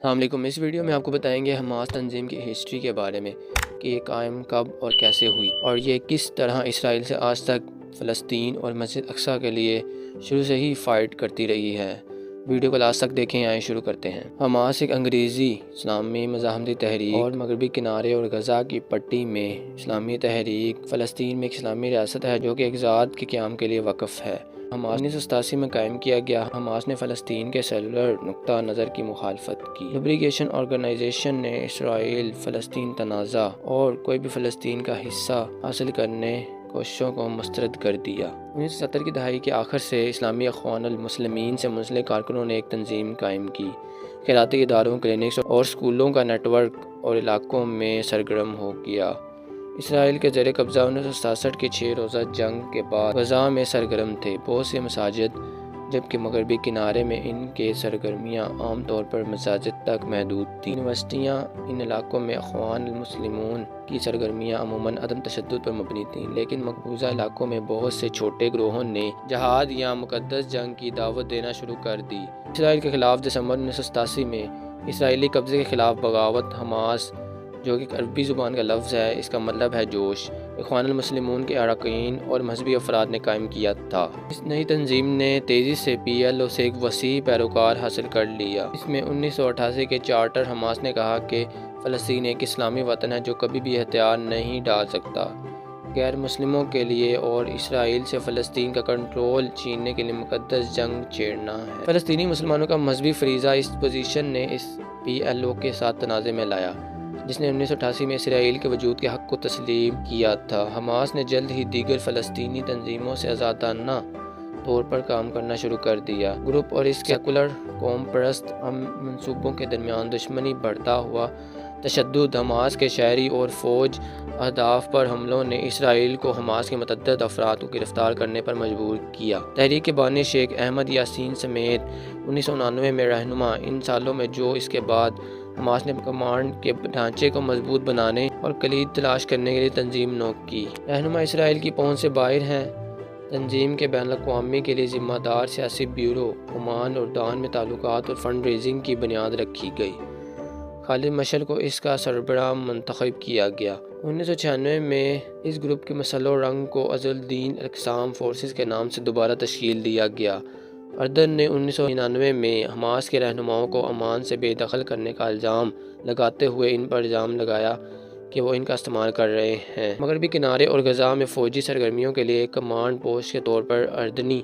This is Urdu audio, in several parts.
السلام علیکم۔ اس ویڈیو میں آپ کو بتائیں گے حماس تنظیم کی ہسٹری کے بارے میں کہ یہ قائم کب اور کیسے ہوئی اور یہ کس طرح اسرائیل سے آج تک فلسطین اور مسجد اقصیٰ کے لیے شروع سے ہی فائٹ کرتی رہی ہے۔ ویڈیو کو لاسٹ تک دیکھیں، آئیں شروع کرتے ہیں۔ حماس ایک انگریزی اسلامی مزاحمتی تحریک اور مغربی کنارے اور غزہ کی پٹی میں اسلامی تحریک فلسطین میں ایک اسلامی ریاست ہے جو کہ ایک ذات کے قیام کے لیے وقف ہے۔ حماس 1987 میں قائم کیا گیا۔ حماس نے فلسطین کے سیلولر نقطہ نظر کی مخالفت کی۔ لبریگیشن آرگنائزیشن نے اسرائیل فلسطین تنازع اور کوئی بھی فلسطین کا حصہ حاصل کرنے کوششوں کو مسترد کر دیا۔ 1970 کی دہائی کے آخر سے اسلامی اخوان المسلمین سے منسلک کارکنوں نے ایک تنظیم قائم کی، خیراتی اداروں، کلینکس اور سکولوں کا نیٹ ورک اور علاقوں میں سرگرم ہو گیا۔ اسرائیل کے زیر قبضہ 1967 کی 6 روزہ جنگ کے بعد غزہ میں سرگرم تھے بہت سے مساجد، جبکہ مغربی کنارے میں ان کے سرگرمیاں عام طور پر مساجد تک محدود تھیں۔ یونیورسٹیاں ان علاقوں میں اخوان المسلمون کی سرگرمیاں عموماً عدم تشدد پر مبنی تھیں، لیکن مقبوضہ علاقوں میں بہت سے چھوٹے گروہوں نے جہاد یا مقدس جنگ کی دعوت دینا شروع کر دی۔ اسرائیل کے خلاف دسمبر 1987 میں اسرائیلی قبضے کے خلاف بغاوت حماس، جو کہ عربی زبان کا لفظ ہے، اس کا مطلب ہے جوش، اخوان المسلمون کے اراکین اور مذہبی افراد نے قائم کیا تھا۔ اس نئی تنظیم نے تیزی سے PLO سے ایک وسیع پیروکار حاصل کر لیا۔ اس میں 1988 کے چارٹر حماس نے کہا کہ فلسطین ایک اسلامی وطن ہے جو کبھی بھی ہتھیار نہیں ڈال سکتا، غیر مسلموں کے لیے اور اسرائیل سے فلسطین کا کنٹرول چھیننے کے لیے مقدس جنگ چھیڑنا ہے۔ فلسطینی مسلمانوں کا مذہبی فریضہ اس پوزیشن نے اس PLO کے ساتھ تنازع میں لایا، جس نے 1988 میں اسرائیل کے وجود کے حق کو تسلیم کیا تھا۔ حماس نے جلد ہی دیگر فلسطینی تنظیموں سے آزادانہ طور پر کام کرنا شروع کر دیا۔ گروپ اور اس کے سیکولر قوم پرست منصوبوں کے درمیان دشمنی، بڑھتا ہوا تشدد، حماس کے شہری اور فوج اہداف پر حملوں نے اسرائیل کو حماس کے متعدد افراد کو گرفتار کرنے پر مجبور کیا۔ تحریک کے بانی شیخ احمد یاسین سمیت 1999 میں رہنما، ان سالوں میں جو اس کے بعد حماس نے کمانڈ کے ڈھانچے کو مضبوط بنانے اور کلید تلاش کرنے کے لیے تنظیم نو کی۔ رہنما اسرائیل کی پہنچ سے باہر ہیں۔ تنظیم کے بین الاقوامی کے لیے ذمہ دار سیاسی بیورو عمان اور اردن میں تعلقات اور فنڈ ریزنگ کی بنیاد رکھی گئی۔ خالد مشعل کو اس کا سربراہ منتخب کیا گیا۔ 1996 میں اس گروپ کے مسلح رنگ کو عز الدین القسام فورسز کے نام سے دوبارہ تشکیل دیا گیا۔ اردن نے 1999 میں حماس کے رہنماؤں کو عمان سے بے دخل کرنے کا الزام لگاتے ہوئے ان پر الزام لگایا کہ وہ ان کا استعمال کر رہے ہیں۔ مغربی کنارے اور غزہ میں فوجی سرگرمیوں کے لیے ایک کمانڈ پوسٹ کے طور پر اردنی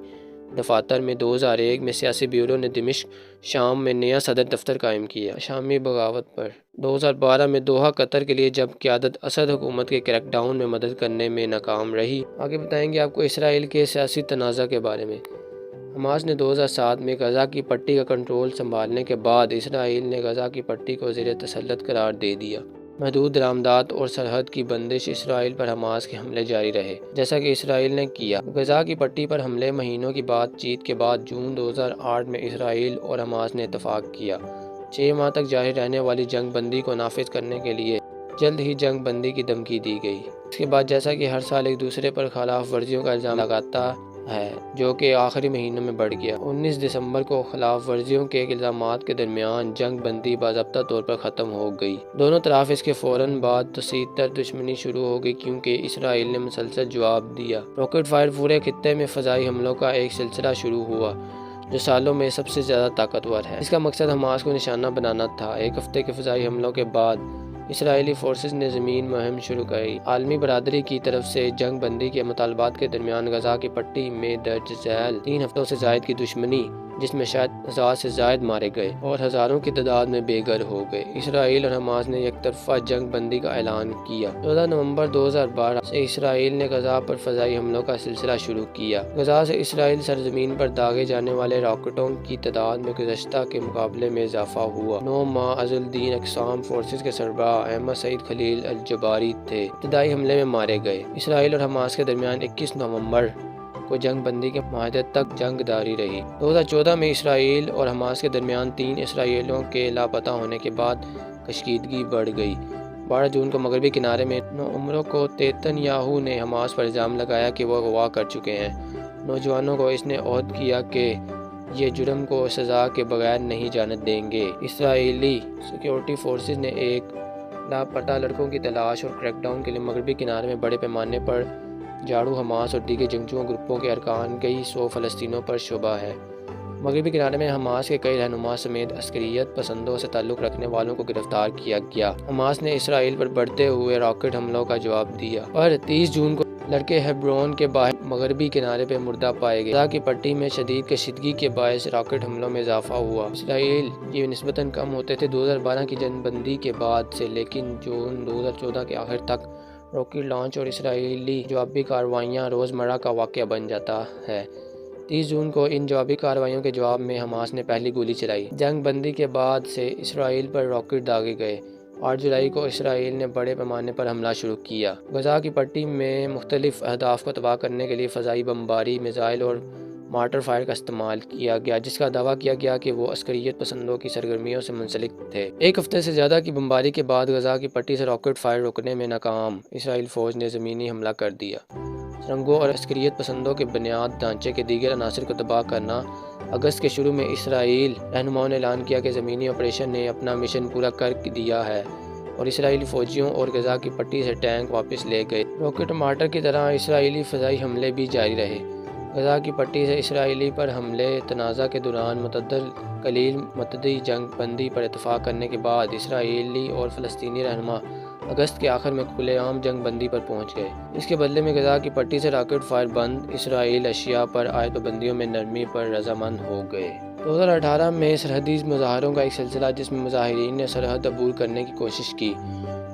دفاتر میں 2001 میں سیاسی بیورو نے دمشق، شام میں نیا صدر دفتر قائم کیا۔ شامی بغاوت پر 2012 میں دوحہ قطر کے لیے جب قیادت اسد حکومت کے کریک ڈاؤن میں مدد کرنے میں ناکام رہی۔ آگے بتائیں گے آپ کو اسرائیل کے سیاسی تنازع کے بارے میں۔ حماس نے 2007 میں غزہ کی پٹی کا کنٹرول سنبھالنے کے بعد اسرائیل نے غزہ کی پٹی کو زیر تسلط قرار دے دیا۔ محدود درآمدات اور سرحد کی بندش اسرائیل پر حماس کے حملے جاری رہے، جیسا کہ اسرائیل نے کیا۔ غزہ کی پٹی پر حملے مہینوں کی بات چیت کے بعد جون 2008 میں اسرائیل اور حماس نے اتفاق کیا۔ 6 ماہ تک جاری رہنے والی جنگ بندی کو نافذ کرنے کے لیے جلد ہی جنگ بندی کی دھمکی دی گئی۔ اس کے بعد جیسا کہ ہر سال ایک دوسرے پر خلاف ورزیوں کا الزام لگاتا ہے، جو کہ آخری مہینوں میں بڑھ گیا۔ 19 دسمبر کو خلاف ورزیوں کے الزامات کے درمیان جنگ بندی باضابطہ طور پر ختم ہو گئی۔ دونوں طرف اس کے فوراً بعد توسیع تر دشمنی شروع ہو گئی کیونکہ اسرائیل نے مسلسل جواب دیا۔ راکٹ فائر پورے خطے میں فضائی حملوں کا ایک سلسلہ شروع ہوا جو سالوں میں سب سے زیادہ طاقتور ہے۔ اس کا مقصد حماس کو نشانہ بنانا تھا۔ ایک ہفتے کے فضائی حملوں کے بعد اسرائیلی فورسز نے زمین مہم شروع کی۔ عالمی برادری کی طرف سے جنگ بندی کے مطالبات کے درمیان غزہ کی پٹی میں درج ذیل 3 ہفتوں سے زائد کی دشمنی، جس میں شاید 1000 سے زائد مارے گئے اور ہزاروں کی تعداد میں بے گھر ہو گئے، اسرائیل اور حماس نے یک طرفہ جنگ بندی کا اعلان کیا۔ 14 نومبر 2012 سے اسرائیل نے غزہ پر فضائی حملوں کا سلسلہ شروع کیا۔ غزہ سے اسرائیل سرزمین پر داغے جانے والے راکٹوں کی تعداد میں گزشتہ کے مقابلے میں اضافہ ہوا۔ 9 ماہ عز الدین القسام فورسز کے سربراہ احمد سعید خلیل الجباری تھے، ابتدائی حملے میں مارے گئے۔ اسرائیل اور حماس کے درمیان 21 نومبر کو جنگ بندی کے معاہدے تک جنگ جاری رہی۔ 2014 میں اسرائیل اور حماس کے درمیان 3 اسرائیلیوں کے لاپتہ ہونے کے بعد کشیدگی بڑھ گئی۔ 12 جون کو مغربی کنارے میں 9 عمروں کو نیتن یاہو نے حماس پر الزام لگایا کہ وہ اغوا کر چکے ہیں۔ نوجوانوں کو اس نے عہد کیا کہ یہ جرم کو سزا کے بغیر نہیں جانے دیں گے۔ اسرائیلی سیکیورٹی فورسز نے ایک لاپتہ لڑکوں کی تلاش اور کریک ڈاؤن کے لیے مغربی کنارے میں بڑے پیمانے پر جھاڑو حماس اور دیگر جنگجو گروپوں کے ارکان کئی سو فلسطینیوں پر شبہ ہے۔ مغربی کنارے میں حماس کے کئی رہنما سمیت عسکریت پسندوں سے تعلق رکھنے والوں کو گرفتار کیا گیا۔ حماس نے اسرائیل پر بڑھتے ہوئے راکٹ حملوں کا جواب دیا، پر 30 جون کو لڑکے ہیبرون کے باہر مغربی کنارے پہ مردہ پائے گئے۔ غزہ کی پٹی میں شدید کشیدگی کے باعث راکٹ حملوں میں اضافہ ہوا۔ اسرائیل یہ نسبتاً کم ہوتے تھے 2012 کی جنگ بندی کے بعد سے، لیکن جون 2014 کے آخر تک راکٹ لانچ اور اسرائیلی جوابی کارروائیاں روزمرہ کا واقعہ بن جاتا ہے۔ 30 جون کو ان جوابی کارروائیوں کے جواب میں حماس نے پہلی گولی چلائی۔ جنگ بندی کے بعد سے اسرائیل پر راکٹ داغے گئے۔ 8 جولائی کو اسرائیل نے بڑے پیمانے پر حملہ شروع کیا۔ غزہ کی پٹی میں مختلف اہداف کو تباہ کرنے کے لیے فضائی بمباری، میزائل اور مارٹر فائر کا استعمال کیا گیا، جس کا دعویٰ کیا گیا کہ وہ عسکریت پسندوں کی سرگرمیوں سے منسلک تھے۔ ایک ہفتے سے زیادہ کی بمباری کے بعد غزہ کی پٹی سے راکٹ فائر روکنے میں ناکام اسرائیلی فوج نے زمینی حملہ کر دیا۔ سرنگوں اور عسکریت پسندوں کے بنیادی ڈھانچے کے دیگر عناصر کو تباہ کرنا۔ اگست کے شروع میں اسرائیل رہنماؤں نے اعلان کیا کہ زمینی آپریشن نے اپنا مشن پورا کر دیا ہے اور اسرائیلی فوجیوں اور غزہ کی پٹی سے ٹینک واپس لے گئے۔ راکٹ اور مارٹر کی طرح اسرائیلی فضائی حملے بھی جاری رہے۔ غزہ کی پٹی سے اسرائیلی پر حملے تنازع کے دوران معتدل قلیل مدتی جنگ بندی پر اتفاق کرنے کے بعد اسرائیلی اور فلسطینی رہنما اگست کے آخر میں کھلے عام جنگ بندی پر پہنچ گئے۔ اس کے بدلے میں غزہ کی پٹی سے راکٹ فائر بند، اسرائیل اشیاء پر عائد پابندیوں میں نرمی پر رضامند ہو گئے۔ 2018 میں سرحدی مظاہروں کا ایک سلسلہ جس میں مظاہرین نے سرحد عبور کرنے کی کوشش کی۔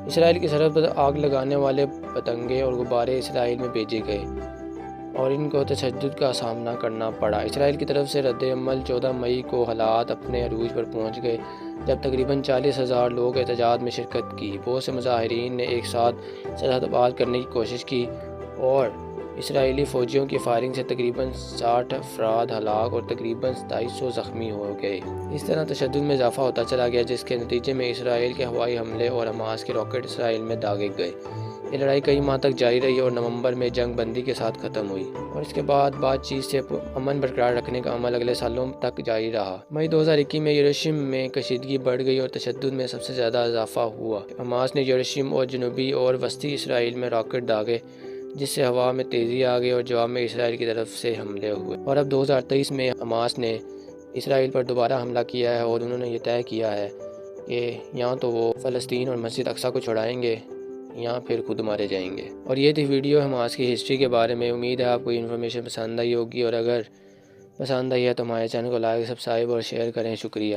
اسرائیل کی سرحد پر آگ لگانے والے پتنگے اور غبارے اسرائیل میں بھیجے گئے اور ان کو تشدد کا سامنا کرنا پڑا۔ اسرائیل کی طرف سے رد عمل 14 مئی کو حالات اپنے عروج پر پہنچ گئے جب تقریباً 40,000 لوگ احتجاج میں شرکت کی۔ بہت سے مظاہرین نے ایک ساتھ سرحد آباد کرنے کی کوشش کی اور اسرائیلی فوجیوں کی فائرنگ سے تقریباً 60 افراد ہلاک اور تقریباً 250 زخمی ہو گئے۔ اس طرح تشدد میں اضافہ ہوتا چلا گیا، جس کے نتیجے میں اسرائیل کے ہوائی حملے اور حماس کے راکٹ اسرائیل میں داغے گئے۔ یہ لڑائی کئی ماہ تک جاری رہی اور نومبر میں جنگ بندی کے ساتھ ختم ہوئی، اور اس کے بعد بات چیت سے امن برقرار رکھنے کا عمل اگلے سالوں تک جاری رہا۔ مئی 2021 میں یروشلم میں کشیدگی بڑھ گئی اور تشدد میں سب سے زیادہ اضافہ ہوا۔ حماس نے یروشلم اور جنوبی اور وسطی اسرائیل میں راکٹ داغے، جس سے ہوا میں تیزی آ گئی اور جواب میں اسرائیل کی طرف سے حملے ہوئے۔ اور اب 2023 میں حماس نے اسرائیل پر دوبارہ حملہ کیا ہے اور انہوں نے یہ طے کیا ہے کہ یا تو وہ فلسطین اور مسجد اقصیٰ کو چھڑائیں گے یا پھر خود مارے جائیں گے۔ اور یہ تھی ویڈیو حماس کی ہسٹری کے بارے میں۔ امید ہے آپ کو یہ انفارمیشن پسند آئی ہوگی، اور اگر پسند آئی ہے تو ہمارے چینل کو لائک، سبسکرائب اور شیئر کریں۔ شکریہ۔